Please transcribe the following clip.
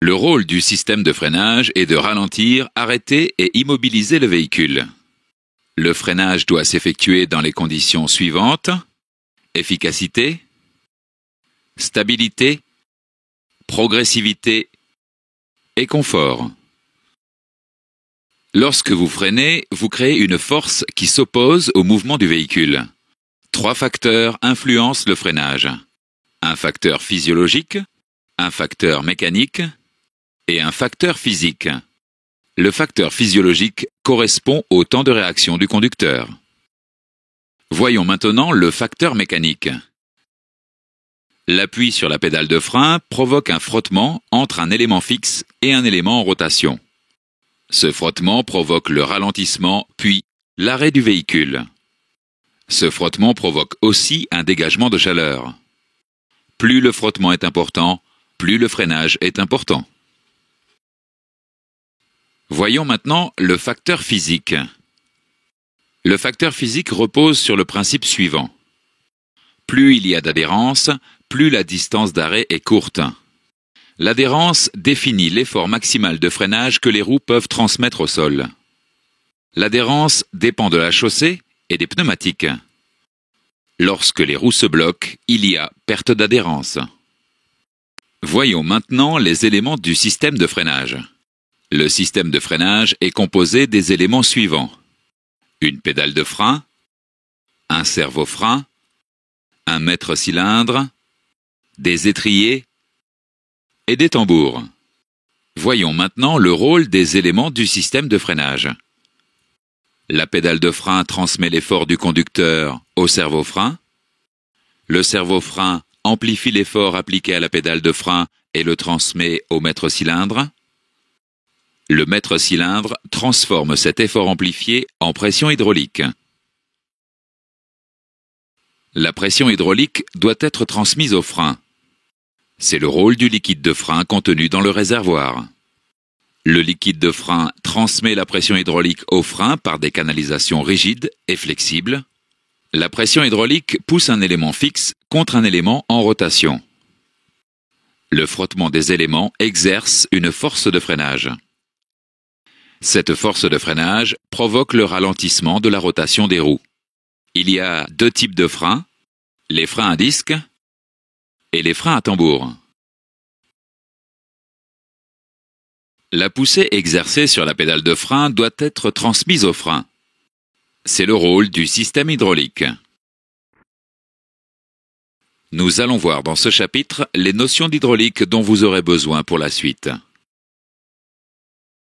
Le rôle du système de freinage est de ralentir, arrêter et immobiliser le véhicule. Le freinage doit s'effectuer dans les conditions suivantes: efficacité, stabilité, progressivité et confort. Lorsque vous freinez, vous créez une force qui s'oppose au mouvement du véhicule. 3 facteurs influencent le freinage. Un facteur physiologique, un facteur mécanique et un facteur physique. Le facteur physiologique correspond au temps de réaction du conducteur. Voyons maintenant le facteur mécanique. L'appui sur la pédale de frein provoque un frottement entre un élément fixe et un élément en rotation. Ce frottement provoque le ralentissement puis l'arrêt du véhicule. Ce frottement provoque aussi un dégagement de chaleur. Plus le frottement est important, plus le freinage est important. Voyons maintenant le facteur physique. Le facteur physique repose sur le principe suivant. Plus il y a d'adhérence, plus la distance d'arrêt est courte. L'adhérence définit l'effort maximal de freinage que les roues peuvent transmettre au sol. L'adhérence dépend de la chaussée et des pneumatiques. Lorsque les roues se bloquent, il y a perte d'adhérence. Voyons maintenant les éléments du système de freinage. Le système de freinage est composé des éléments suivants: une pédale de frein, un servo-frein, un maître-cylindre, des étriers et des tambours. Voyons maintenant le rôle des éléments du système de freinage. La pédale de frein transmet l'effort du conducteur au servo-frein. Le servo-frein amplifie l'effort appliqué à la pédale de frein et le transmet au maître-cylindre. Le maître-cylindre transforme cet effort amplifié en pression hydraulique. La pression hydraulique doit être transmise au frein. C'est le rôle du liquide de frein contenu dans le réservoir. Le liquide de frein transmet la pression hydraulique au frein par des canalisations rigides et flexibles. La pression hydraulique pousse un élément fixe contre un élément en rotation. Le frottement des éléments exerce une force de freinage. Cette force de freinage provoque le ralentissement de la rotation des roues. Il y a 2 types de freins, les freins à disque et les freins à tambour. La poussée exercée sur la pédale de frein doit être transmise au frein. C'est le rôle du système hydraulique. Nous allons voir dans ce chapitre les notions d'hydraulique dont vous aurez besoin pour la suite.